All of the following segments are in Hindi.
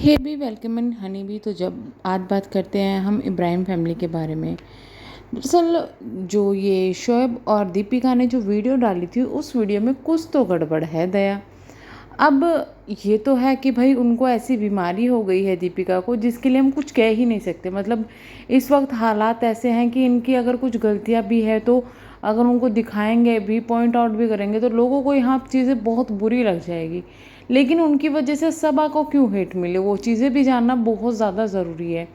Hey bee welcome in honey bee. तो जब आज बात करते हैं हम इब्राहिम फैमिली के बारे में। दरअसल जो ये शोएब और दीपिका ने जो वीडियो डाली थी उस वीडियो में कुछ तो गड़बड़ है दया। अब ये तो है कि भाई उनको ऐसी बीमारी हो गई है दीपिका को जिसके लिए हम कुछ कह ही नहीं सकते। मतलब इस वक्त हालात ऐसे हैं कि इनकी अगर कुछ गलतियां भी है तो अगर उनको दिखाएंगे भी, पॉइंट आउट भी करेंगे तो लोगों को यहाँ चीज़ें बहुत बुरी लग जाएगी। लेकिन उनकी वजह से सबा को क्यों हेट मिले वो चीज़ें भी जानना बहुत ज़्यादा ज़रूरी है।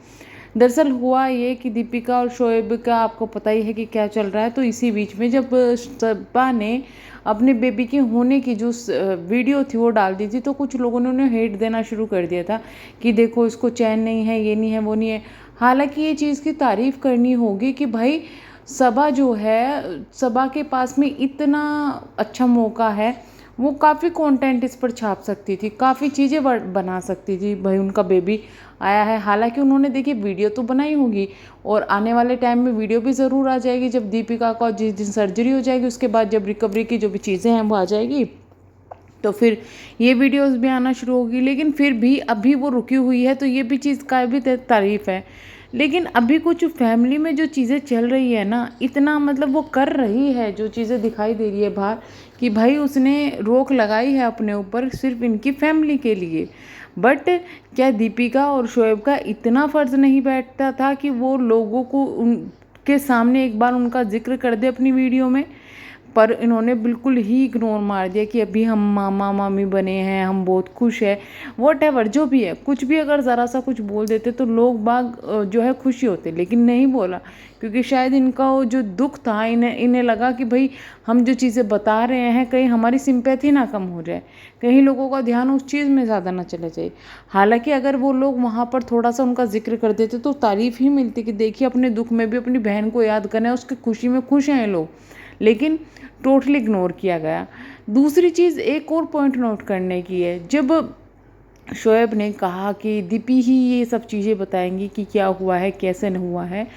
दरअसल हुआ ये कि दीपिका और शोएब का आपको पता ही है कि क्या चल रहा है। तो इसी बीच में जब सबा ने अपने बेबी के होने की जो वीडियो थी वो डाल दी थी तो कुछ लोगों ने उन्हें हेट देना शुरू कर दिया था कि देखो इसको चैन नहीं है, ये नहीं है, वो नहीं है। हालांकि ये चीज़ की तारीफ़ करनी होगी कि भाई सबा जो है, सबा के पास में इतना अच्छा मौका है, वो काफ़ी कंटेंट इस पर छाप सकती थी, काफ़ी चीज़ें बना सकती थी। भाई उनका बेबी आया है, हालांकि उन्होंने देखिए वीडियो तो बनाई होगी और आने वाले टाइम में वीडियो भी ज़रूर आ जाएगी जब दीपिका का जिस दिन सर्जरी हो जाएगी उसके बाद जब रिकवरी की जो भी चीज़ें हैं वो आ जाएगी तो फिर ये वीडियोस भी आना शुरू होगी। लेकिन फिर भी अभी वो रुकी हुई है तो ये भी चीज़ का भी तारीफ़ है। लेकिन अभी कुछ फैमिली में जो चीज़ें चल रही है ना, इतना मतलब वो कर रही है, जो चीज़ें दिखाई दे रही है बाहर कि भाई उसने रोक लगाई है अपने ऊपर सिर्फ इनकी फैमिली के लिए। बट क्या दीपिका और शोएब का इतना फ़र्ज़ नहीं बैठता था कि वो लोगों को उनके सामने एक बार उनका जिक्र कर दे अपनी वीडियो में? पर इन्होंने बिल्कुल ही इग्नोर मार दिया कि अभी हम मामा मामी बने हैं, हम बहुत खुश हैं, वॉट जो भी है। कुछ भी अगर ज़रा सा कुछ बोल देते तो लोग बाग जो है खुशी होते, लेकिन नहीं बोला क्योंकि शायद इनका वो जो दुख था, इन्हें लगा कि भाई हम जो चीज़ें बता रहे हैं कहीं हमारी सिंपैथी ना कम हो जाए, कहीं लोगों का ध्यान उस चीज़ में ज़्यादा ना चले जाए। हालांकि अगर वो लोग वहाँ पर थोड़ा सा उनका जिक्र कर देते तो तारीफ़ ही मिलती कि देखिए अपने दुख में भी अपनी बहन को याद करें, उसकी खुशी में खुश हैं लोग। लेकिन टोटली इग्नोर किया गया। दूसरी चीज़ एक और पॉइंट नोट करने की है, जब शोएब ने कहा कि दीपी ही ये सब चीज़ें बताएंगी कि क्या हुआ है कैसे नहीं हुआ है,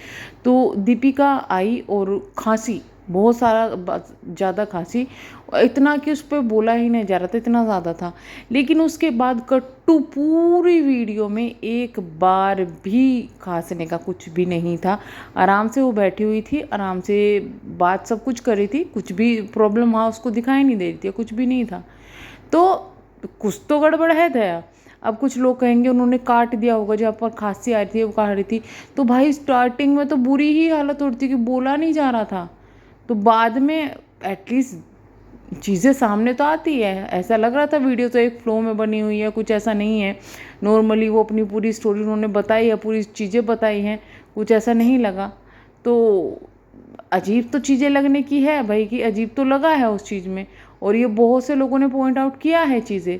तो दीपिका आई और खांसी, बहुत सारा ज़्यादा खांसी, इतना कि उस पर बोला ही नहीं जा रहा था, इतना ज़्यादा था। लेकिन उसके बाद कट्टू पूरी वीडियो में एक बार भी खांसने का कुछ भी नहीं था। आराम से वो बैठी हुई थी, आराम से बात सब कुछ कर रही थी, कुछ भी प्रॉब्लम वहाँ उसको दिखाई नहीं दे रही थी, कुछ भी नहीं था। तो कुछ तो गड़बड़ है दया। अब कुछ लोग कहेंगे उन्होंने काट दिया होगा, जहाँ पर खांसी आ रही थी वो काट रही थी। तो भाई स्टार्टिंग में तो बुरी ही हालत हो रही थी कि बोला नहीं जा रहा था, तो बाद में एटलीस्ट चीज़ें सामने तो आती है। ऐसा लग रहा था वीडियो तो एक फ्लो में बनी हुई है, कुछ ऐसा नहीं है, नॉर्मली वो अपनी पूरी स्टोरी उन्होंने बताई है, पूरी चीज़ें बताई हैं, कुछ ऐसा नहीं लगा। तो अजीब तो चीज़ें लगने की है भाई, कि अजीब तो लगा है उस चीज़ में, और ये बहुत से लोगों ने पॉइंट आउट किया है चीज़ें।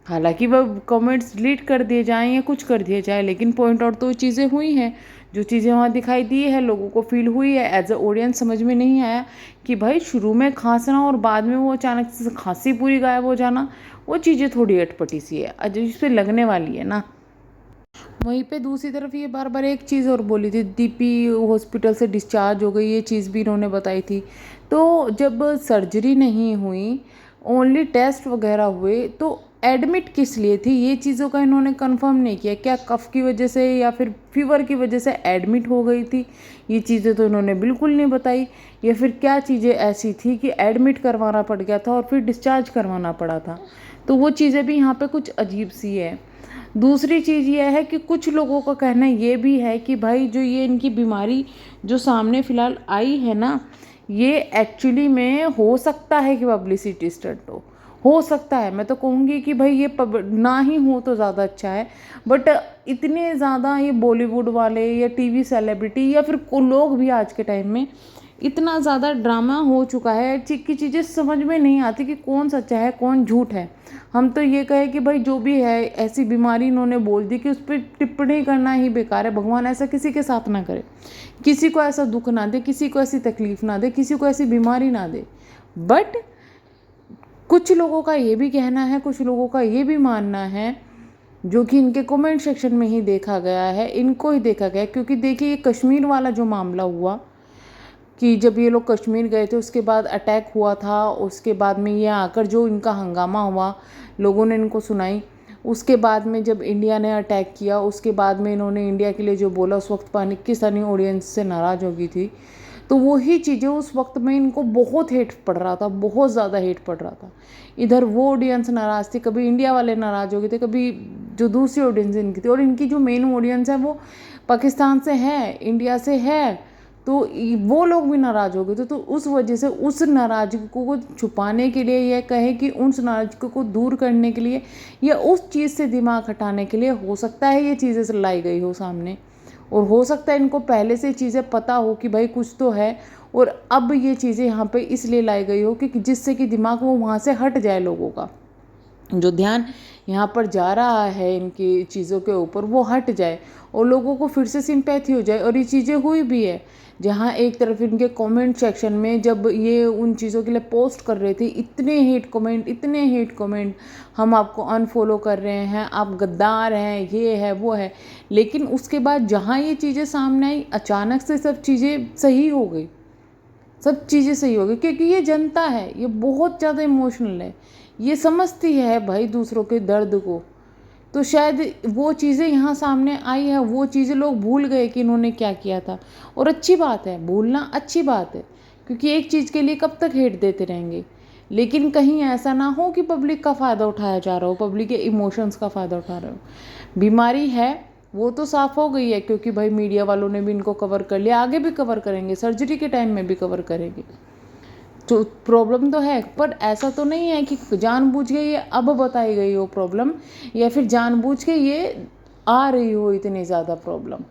हालांकि वह कमेंट्स डिलीट कर दिए जाएं या कुछ कर दिए जाए, लेकिन पॉइंट आउट तो चीज़ें हुई हैं, जो चीज़ें वहाँ दिखाई दी है, लोगों को फील हुई है। एज अ ऑडियंस समझ में नहीं आया कि भाई शुरू में खांसना और बाद में वो अचानक से खांसी पूरी गायब हो जाना, वो चीज़ें थोड़ी अटपटी सी है, अजब इस पर लगने वाली है ना। वहीं पे दूसरी तरफ ये बार बार एक चीज़ और बोली थी, दीपी हॉस्पिटल से डिस्चार्ज हो गई, ये चीज़ भी इन्होंने बताई थी। तो जब सर्जरी नहीं हुई, ओनली टेस्ट वगैरह हुए, तो एडमिट किस लिए थी ये चीज़ों का इन्होंने कंफर्म नहीं किया। क्या कफ की वजह से या फिर फीवर की वजह से एडमिट हो गई थी, ये चीज़ें तो इन्होंने बिल्कुल नहीं बताई। या फिर क्या चीज़ें ऐसी थी कि एडमिट करवाना पड़ गया था और फिर डिस्चार्ज करवाना पड़ा था, तो वो चीज़ें भी यहाँ पे कुछ अजीब सी है। दूसरी चीज़ ये है कि कुछ लोगों का कहना ये भी है कि भाई जो ये इनकी बीमारी जो सामने फ़िलहाल आई है ना, ये एक्चुअली में हो सकता है कि पब्लिसिटी स्टंट हो सकता है। मैं तो कहूँगी कि भाई ये ना ही हो तो ज़्यादा अच्छा है। बट इतने ज़्यादा ये बॉलीवुड वाले या टीवी सेलिब्रिटी या फिर लोग भी आज के टाइम में इतना ज़्यादा ड्रामा हो चुका है कि चीज़ें समझ में नहीं आती कि कौन सच्चा है कौन झूठ है। हम तो ये कहे कि भाई जो भी है, ऐसी बीमारी इन्होंने बोल दी कि उस पर टिप्पणी करना ही बेकार है। भगवान ऐसा किसी के साथ ना करे, किसी को ऐसा दुख ना दे, किसी को ऐसी तकलीफ ना दे, किसी को ऐसी बीमारी ना दे। बट कुछ लोगों का ये भी कहना है, कुछ लोगों का ये भी मानना है, जो कि इनके कमेंट सेक्शन में ही देखा गया है, इनको ही देखा गया। क्योंकि देखिए ये कश्मीर वाला जो मामला हुआ कि जब ये लोग कश्मीर गए थे उसके बाद अटैक हुआ था, उसके बाद में ये आकर जो इनका हंगामा हुआ, लोगों ने इनको सुनाई, उसके बाद में जब इंडिया ने अटैक किया, उसके बाद में इन्होंने इंडिया के लिए जो बोला, उस वक्त पाकिस्तानी ऑडियंस से नाराज़ हो गई थी। तो वही चीज़ें उस वक्त में इनको बहुत हेट पड़ रहा था, बहुत ज़्यादा हेट पड़ रहा था। इधर वो ऑडियंस नाराज़ थी, कभी इंडिया वाले नाराज़ हो गए थे, कभी जो दूसरी ऑडियंस इनकी थी। और इनकी जो मेन ऑडियंस है वो पाकिस्तान से है, इंडिया से है, तो वो लोग भी नाराज़ हो गए थे। तो उस वजह से उस नाराज़गी को छुपाने के लिए, यह कहे कि उस नाराज़गी को दूर करने के लिए, या उस चीज़ से दिमाग हटाने के लिए, हो सकता है ये चीज़ें लाई गई हो सामने, और हो सकता है इनको पहले से चीज़ें पता हो कि भाई कुछ तो है, और अब ये चीज़ें यहाँ पे इसलिए लाई गई हो कि जिससे कि दिमाग वो वहाँ से हट जाए, लोगों का जो ध्यान यहाँ पर जा रहा है इनकी चीज़ों के ऊपर वो हट जाए, और लोगों को फिर से सिंपैथी हो जाए। और ये चीज़ें हुई भी है, जहाँ एक तरफ इनके कमेंट सेक्शन में जब ये उन चीज़ों के लिए पोस्ट कर रहे थे, इतने हेट कमेंट, इतने हेट कमेंट, हम आपको अनफॉलो कर रहे हैं, आप गद्दार हैं, ये है वो है। लेकिन उसके बाद जहाँ ये चीज़ें सामने आई, अचानक से सब चीज़ें सही हो गई, सब चीज़ें सही हो गई, क्योंकि ये जनता है, ये बहुत ज़्यादा इमोशनल है, ये समझती है भाई दूसरों के दर्द को। तो शायद वो चीज़ें यहाँ सामने आई है, वो चीज़ें लोग भूल गए कि इन्होंने क्या किया था। और अच्छी बात है, भूलना अच्छी बात है, क्योंकि एक चीज़ के लिए कब तक हेट देते रहेंगे। लेकिन कहीं ऐसा ना हो कि पब्लिक का फ़ायदा उठाया जा रहा हो, पब्लिक के इमोशंस का फ़ायदा उठा रहे हो। बीमारी है वो तो साफ़ हो गई है, क्योंकि भाई मीडिया वालों ने भी इनको कवर कर लिया, आगे भी कवर करेंगे, सर्जरी के टाइम में भी कवर करेंगे। तो प्रॉब्लम तो है, पर ऐसा तो नहीं है कि जानबूझ के ये अब बताई गई हो प्रॉब्लम, या फिर जानबूझ के ये आ रही हो इतनी ज़्यादा प्रॉब्लम।